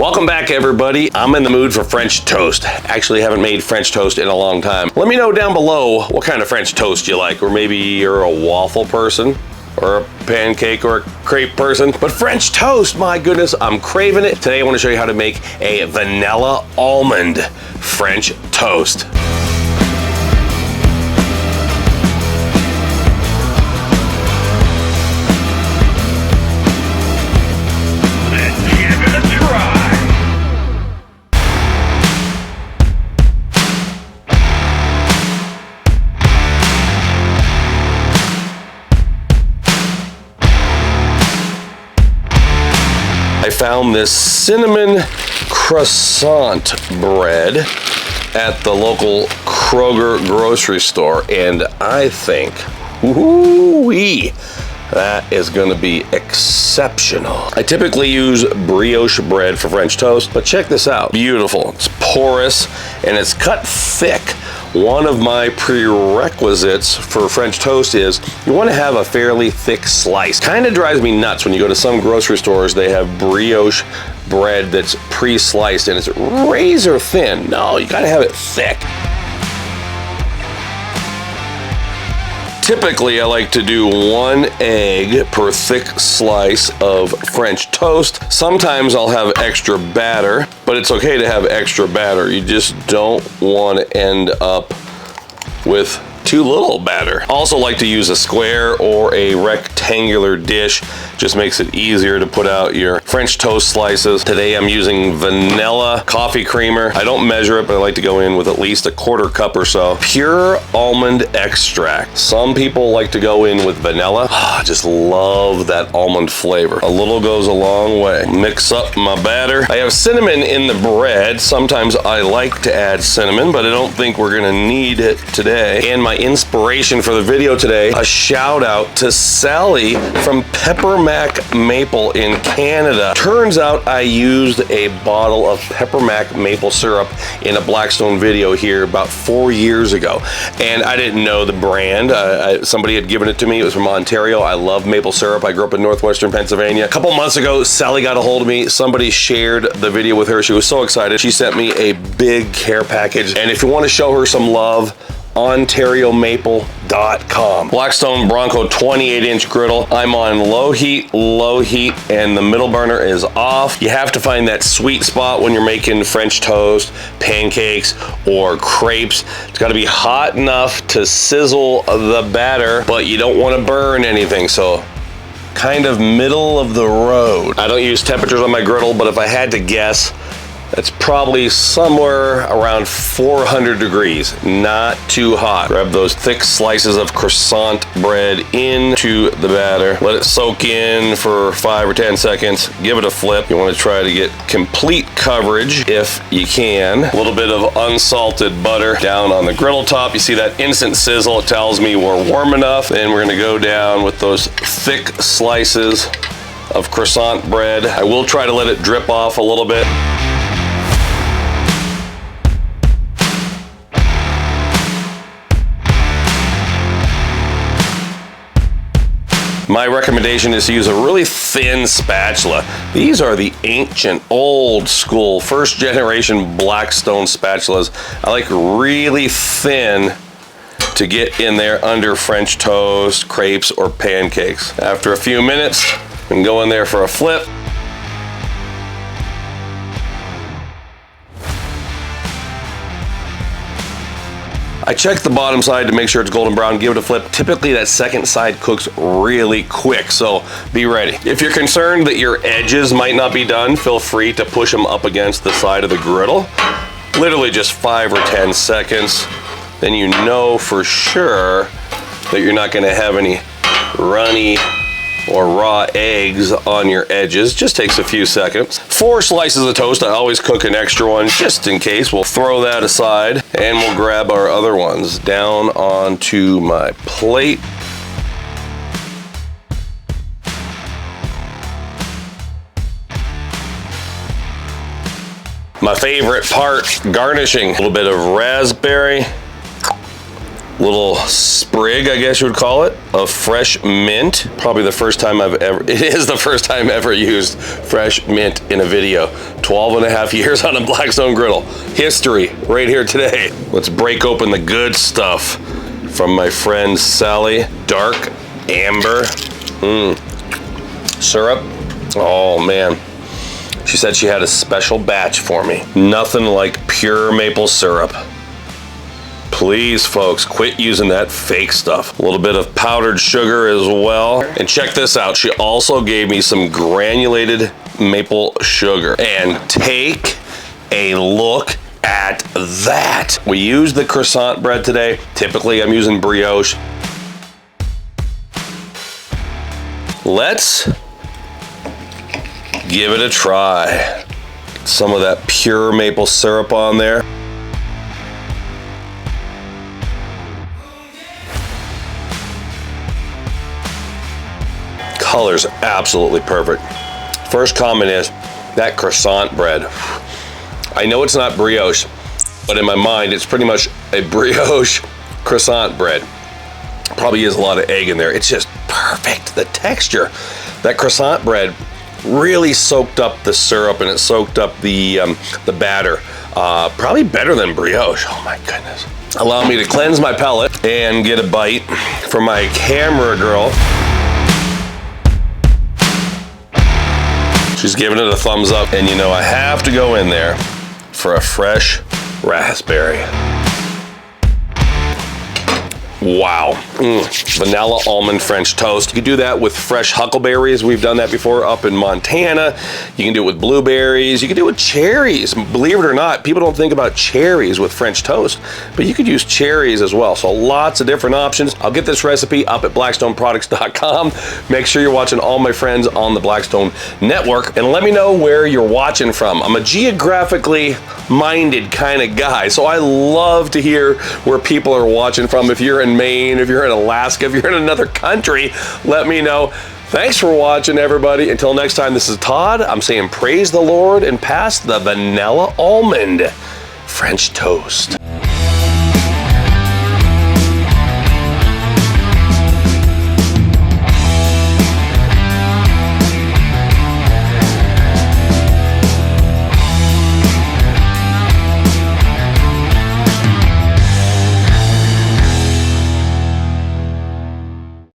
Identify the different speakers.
Speaker 1: Welcome back, everybody. I'm in the mood for French toast. Actually, haven't made French toast in a long time. Let me know down below what kind of French toast you like, or maybe you're a waffle person, or a pancake or a crepe person. But French toast, my goodness, I'm craving it. Today I want to show you how to make a vanilla almond French toast. I found this cinnamon croissant bread at the local Kroger grocery store, and I think, woo-wee, that is going to be exceptional. I typically use brioche bread for French toast, but check this out. Beautiful. It's porous and it's cut thick. One of my prerequisites for French toast is you want to have a fairly thick slice. Kind of drives me nuts when you go to some grocery stores, they have brioche bread that's pre-sliced and it's razor thin. No, you got to have it thick. Typically, I like to do 1 egg per thick slice of French toast. Sometimes I'll have extra batter, but it's okay to have extra batter. You just don't want to end up with too little batter. Also like to use a square or a rectangular dish. Just makes it easier to put out your French toast slices. Today I'm using vanilla coffee creamer. I don't measure it, but I like to go in with at least a 1/4 cup or so. Pure almond extract. Some people like to go in with vanilla. I just love that almond flavor. A little goes a long way. Mix up my batter. I have cinnamon in the bread. Sometimes I like to add cinnamon, but I don't think we're gonna need it today. And my inspiration for the video today, a shout out to Sally from Peppermac Maple in Canada. Turns out I used a bottle of Peppermac maple syrup in a Blackstone video here about 4 years ago, and I didn't know the brand. Somebody had given it to me. It was from Ontario. I love maple syrup. I grew up in northwestern Pennsylvania. A couple months ago, Sally got a hold of me. Somebody shared the video with her. She was so excited. She sent me a big care package, and if you want to show her some love, OntarioMaple.com. Blackstone Bronco 28-inch griddle. I'm on low heat, and the middle burner is off. You have to find that sweet spot when you're making French toast, pancakes, or crepes. It's got to be hot enough to sizzle the batter, but you don't want to burn anything, so kind of middle of the road. I don't use temperatures on my griddle, but if I had to guess, that's probably somewhere around 400 degrees, not too hot. Grab those thick slices of croissant bread into the batter. Let it soak in for 5 or 10 seconds. Give it a flip. You want to try to get complete coverage if you can. A little bit of unsalted butter down on the griddle top. You see that instant sizzle. It tells me we're warm enough. Then we're going to go down with those thick slices of croissant bread. I will try to let it drip off a little bit. My recommendation is to use a really thin spatula. These are the ancient, old school, first generation Blackstone spatulas. I like really thin to get in there under French toast, crepes, or pancakes. After a few minutes, we can go in there for a flip. I check the bottom side to make sure it's golden brown, give it a flip. Typically that second side cooks really quick, so be ready. If you're concerned that your edges might not be done, feel free to push them up against the side of the griddle. Literally just 5 or 10 seconds. Then you know for sure that you're not gonna have any runny or raw eggs on your edges. Just takes a few seconds. 4 slices of toast. I always cook an extra one just in case. We'll throw that aside and we'll grab our other ones down onto my plate. My favorite part, garnishing. A little bit of raspberry, little sprig, I guess you would call it, of fresh mint. Probably the first time it is the first time ever used fresh mint in a video. 12 and a half years on a Blackstone Griddle. History right here today. Let's break open the good stuff from my friend Sally. Dark amber syrup. Oh man. She said she had a special batch for me. Nothing like pure maple syrup. Please, folks, quit using that fake stuff. A little bit of powdered sugar as well. And check this out. She also gave me some granulated maple sugar. And take a look at that. We used the croissant bread today. Typically, I'm using brioche. Let's give it a try. Get some of that pure maple syrup on there. Color's absolutely perfect. First comment is that croissant bread. I know it's not brioche, but in my mind, it's pretty much a brioche croissant bread. Probably is a lot of egg in there. It's just perfect. The texture, that croissant bread really soaked up the syrup and it soaked up the batter. Probably better than brioche. Oh my goodness. Allow me to cleanse my palate and get a bite from my camera girl. She's giving it a thumbs up, and you know I have to go in there for a fresh raspberry. Wow. Vanilla Almond French Toast. You can do that with fresh huckleberries. We've done that before up in Montana. You can do it with blueberries. You can do it with cherries. Believe it or not, people don't think about cherries with French toast, but you could use cherries as well. So lots of different options. I'll get this recipe up at blackstoneproducts.com. Make sure you're watching all my friends on the Blackstone Network, and let me know where you're watching from. I'm a geographically minded kind of guy, so I love to hear where people are watching from. If you're in Maine, if you're in Alaska, if you're in another country, let me know. Thanks for watching, everybody. Until next time, this is Todd. I'm saying praise the Lord and pass the vanilla almond French toast.